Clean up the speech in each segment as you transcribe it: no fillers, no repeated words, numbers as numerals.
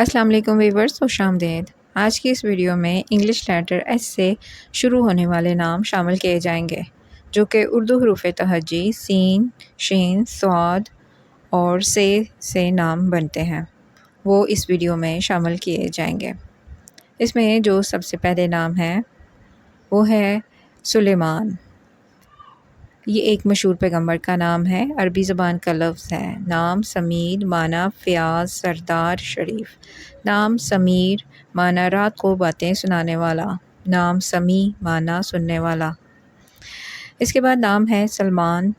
السلام علیکم ویورز، خوش آمدید۔ آج کی اس ویڈیو میں انگلش لیٹر ایس سے شروع ہونے والے نام شامل کیے جائیں گے جو کہ اردو حروف تہجی سین، شین، صاد اور سے نام بنتے ہیں، وہ اس ویڈیو میں شامل کیے جائیں گے۔ اس میں جو سب سے پہلے نام ہے وہ ہے سلیمان۔ یہ ایک مشہور پیغمبر کا نام ہے، عربی زبان کا لفظ ہے۔ نام سمیر، معنی فیاض، سردار، شریف۔ نام سمیر، معنی رات کو باتیں سنانے والا۔ نام سمیع، معنی سننے والا۔ اس کے بعد نام ہے سلمان،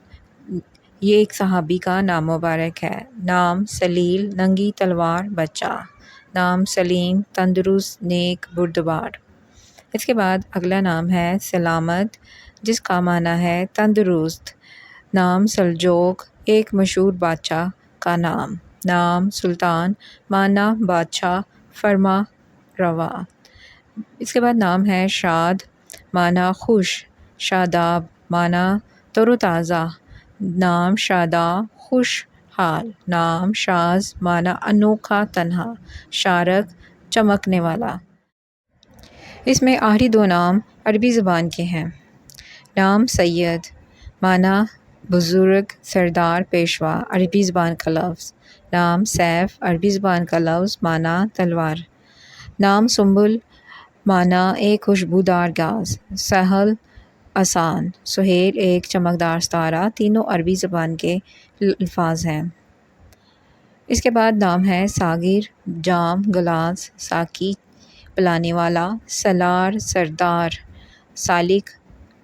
یہ ایک صحابی کا نام مبارک ہے۔ نام سلیل، ننگی تلوار، بچہ۔ نام سلیم، تندرست، نیک، بردبار۔ اس کے بعد اگلا نام ہے سلامت، جس کا معنی ہے تندرست۔ نام سلجوق، ایک مشہور بادشاہ کا نام۔ نام سلطان، معنی بادشاہ، فرما روا۔ اس کے بعد نام ہے شاد، معنی خوش، شاداب، معنی تر و تازہ۔ نام شادا، خوش حال۔ نام شاذ، معنی انوکھا، تنہا۔ شارق، چمکنے والا۔ اس میں آخری دو نام عربی زبان کے ہیں۔ نام سید، معنی بزرگ، سردار، پیشوا، عربی زبان کا لفظ۔ نام سیف، عربی زبان کا لفظ، معنی تلوار۔ نام سنبل، معنی ایک خوشبودار گاز۔ سہل، آسان۔ سہیل، ایک چمکدار ستارہ۔ تینوں عربی زبان کے الفاظ ہیں۔ اس کے بعد نام ہے ساغر، جام، گلاس، ساقی، پلانے والا۔ سالار، سردار۔ سالک،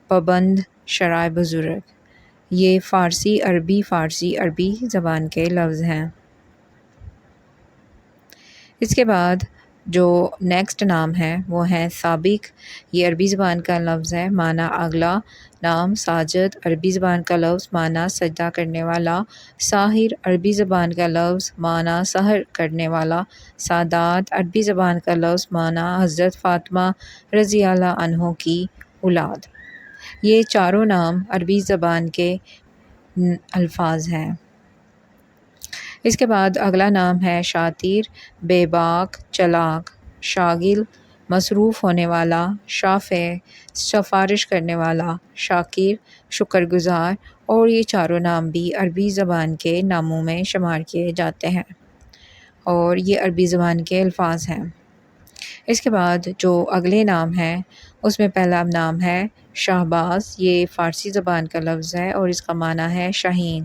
پابند، شرائع بزرگ۔ یہ فارسی عربی زبان کے لفظ ہیں۔ اس کے بعد جو نیکسٹ نام ہے وہ ہے سابق، یہ عربی زبان کا لفظ ہے، معنی اگلا۔ نام ساجد، عربی زبان کا لفظ، معنی سجدہ کرنے والا۔ ساحر، عربی زبان کا لفظ، معنی سحر کرنے والا۔ سادات، عربی زبان کا لفظ، معنی حضرت فاطمہ رضی اللہ عنہ کی اولاد۔ یہ چاروں نام عربی زبان کے الفاظ ہیں۔ اس کے بعد اگلا نام ہے شاطر، بے باک، چالاک۔ شاغل، مصروف ہونے والا۔ شافع، سفارش کرنے والا۔ شاکر، شکر گزار۔ اور یہ چاروں نام بھی عربی زبان کے ناموں میں شمار کیے جاتے ہیں اور یہ عربی زبان کے الفاظ ہیں۔ اس کے بعد جو اگلے نام ہیں اس میں پہلا نام ہے شہباز، یہ فارسی زبان کا لفظ ہے اور اس کا معنی ہے شاہین۔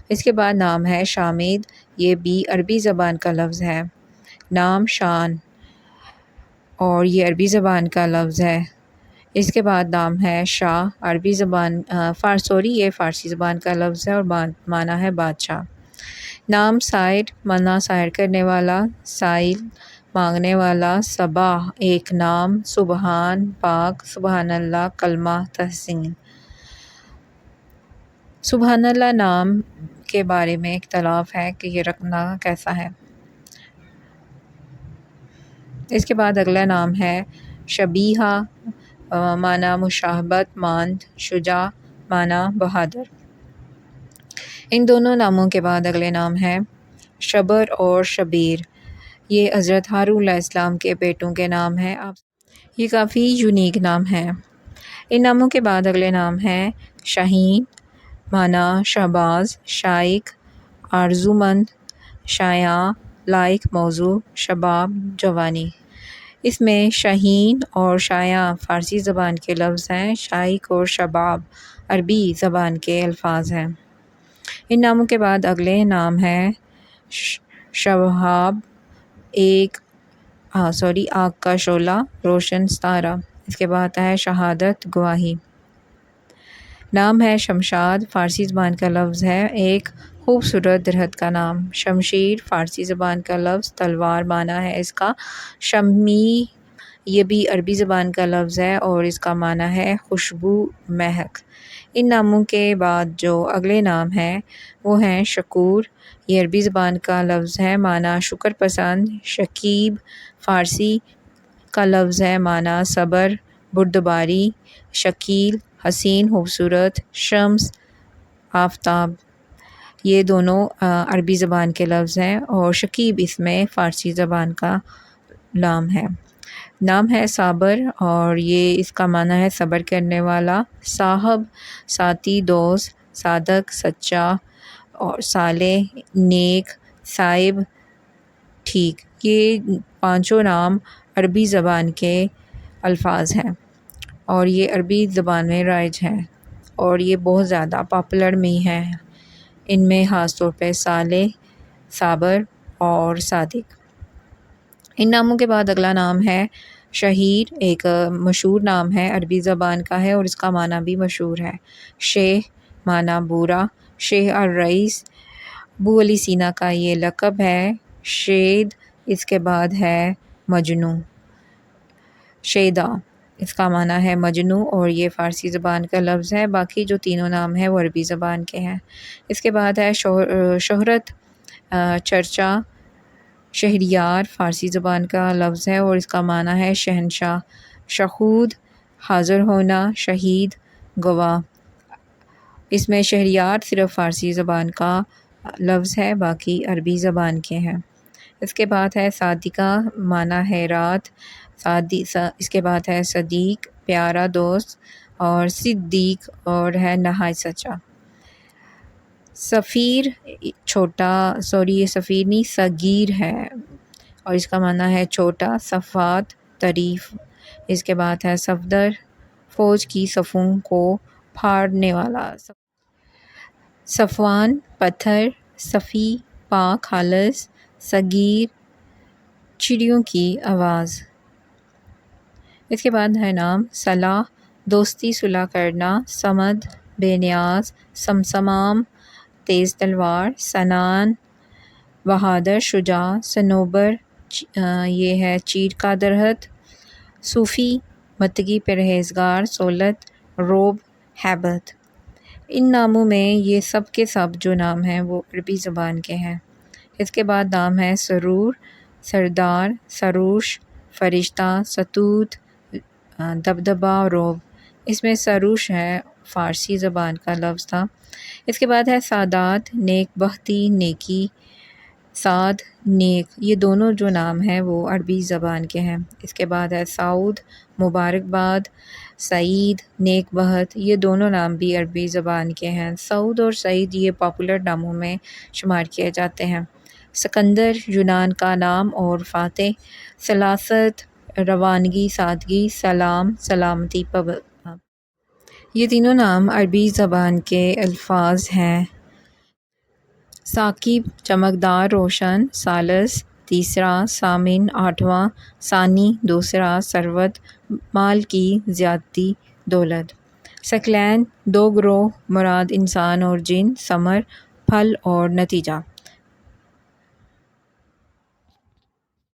اس کے بعد نام ہے شامد، یہ بھی عربی زبان کا لفظ ہے۔ نام شان، اور یہ عربی زبان کا لفظ ہے۔ اس کے بعد نام ہے شاہ، یہ فارسی زبان کا لفظ ہے اور معنی ہے بادشاہ۔ نام سائر، معنی سائر کرنے والا۔ سائل، مانگنے والا۔ صباح، ایک نام۔ سبحان، پاک۔ سبحان اللہ، کلمہ تحسین۔ سبحان اللہ نام کے بارے میں اختلاف ہے کہ یہ رکھنا کیسا ہے۔ اس کے بعد اگلا نام ہے شبیہہ، معنی مشابہت، ماند۔ شجاع، معنی بہادر۔ ان دونوں ناموں کے بعد اگلے نام ہیں شبر اور شبیر، یہ حضرت ہارون علیہ السلام کے بیٹوں کے نام ہیں۔ یہ کافی یونیک نام ہیں۔ ان ناموں کے بعد اگلے نام ہیں شاہین، معنی شہباز، شائق، آرزومند، شایاں، لائق، موزوں۔ شباب، جوانی۔ اس میں شاہین اور شایاں فارسی زبان کے لفظ ہیں، شائق اور شباب عربی زبان کے الفاظ ہیں۔ ان ناموں کے بعد اگلے نام ہیں شہاب، آگ کا شعلہ، روشن ستارہ۔ اس کے بعد ہے شہادت، گواہی۔ نام ہے شمشاد، فارسی زبان کا لفظ ہے، ایک خوبصورت درخت کا نام۔ شمشیر، فارسی زبان کا لفظ، تلوار، معنی ہے اس کا شمی، یہ بھی عربی زبان کا لفظ ہے اور اس کا معنی ہے خوشبو، مہک۔ ان ناموں کے بعد جو اگلے نام ہیں وہ ہیں شکور، یہ عربی زبان کا لفظ ہے، معنی شکر پسند۔ شکیب، فارسی کا لفظ ہے، معنی صبر، بردباری۔ شکیل، حسین، خوبصورت۔ شمس، آفتاب۔ یہ دونوں عربی زبان کے لفظ ہیں، اور شکیب اس میں فارسی زبان کا نام ہے صابر، اور یہ اس کا معنی ہے صبر کرنے والا، صاحب ساتھی، دوست، صادق سچا، اور صالح نیک، صائب ٹھیک۔ یہ پانچوں نام عربی زبان کے الفاظ ہیں، اور یہ عربی زبان میں رائج ہیں، اور یہ بہت زیادہ پاپولر میں ہیں۔ ان میں خاص طور پہ صالح، صابر اور صادق۔ ان ناموں کے بعد اگلا نام ہے شہیر، ایک مشہور نام ہے، عربی زبان کا ہے اور اس کا معنی بھی مشہور ہے۔ شیخ معنی بورا، شیخ الرئیس ابو علی سینا کا یہ لقب ہے۔ شید اس کے بعد ہے مجنو، شیدا اس کا معنی ہے مجنو، اور یہ فارسی زبان کا لفظ ہے۔ باقی جو تینوں نام ہیں وہ عربی زبان کے ہیں۔ اس کے بعد ہے شہرت، چرچا، شہریار فارسی زبان کا لفظ ہے اور اس کا معنی ہے شہنشاہ۔ شہود حاضر ہونا، شہید گواہ۔ اس میں شہریار صرف فارسی زبان کا لفظ ہے، باقی عربی زبان کے ہیں۔ اس کے بعد ہے صادقہ، معنی ہے رات۔ اس کے بعد ہے صدیق، پیارا دوست، اور صدیق اور ہے نہایت سچا۔ سفیر چھوٹا، یہ سفیر نہیں صغیر ہے، اور اس کا معنی ہے چھوٹا۔ صفات تعریف۔ اس کے بعد ہے صفدر، فوج کی صفوں کو پھاڑنے والا۔ صفوان پتھر، صفی پاک خالص، صغیر چڑیوں کی آواز۔ اس کے بعد ہے نام صلاح، دوستی صلح کرنا۔ صمد بے نیاز، سمسمام تیز تلوار۔ سنان بہادر شجاع۔ صنوبر یہ ہے چیڑ کا درخت۔ صوفی متقی پرہیزگار۔ صولت روب ہیبت۔ ان ناموں میں یہ سب کے سب جو نام ہیں وہ عربی زبان کے ہیں۔ اس کے بعد نام ہے سرور، سردار، سروش فرشتہ، ستوت دبدبا، روب۔ اس میں سروش ہے فارسی زبان کا لفظ تھا۔ اس کے بعد ہے سعادت، نیک بختی، نیکی۔ سعد نیک، یہ دونوں جو نام ہیں وہ عربی زبان کے ہیں۔ اس کے بعد ہے سعود مبارکباد، سعید نیک بخت، یہ دونوں نام بھی عربی زبان کے ہیں۔ سعود اور سعید یہ پاپولر ناموں میں شمار کیے جاتے ہیں۔ سکندر یونان کا نام اور فاتح۔ سلاست روانگی، سادگی۔ سلام سلامتی۔ یہ تینوں نام عربی زبان کے الفاظ ہیں۔ ثاقب چمکدار، روشن۔ ثالث تیسرا۔ ثامن آٹھواں۔ ثانی دوسرا۔ ثروت مال کی زیادتی، دولت۔ ثقلین دو گروہ، مراد انسان اور جن۔ ثمر پھل اور نتیجہ۔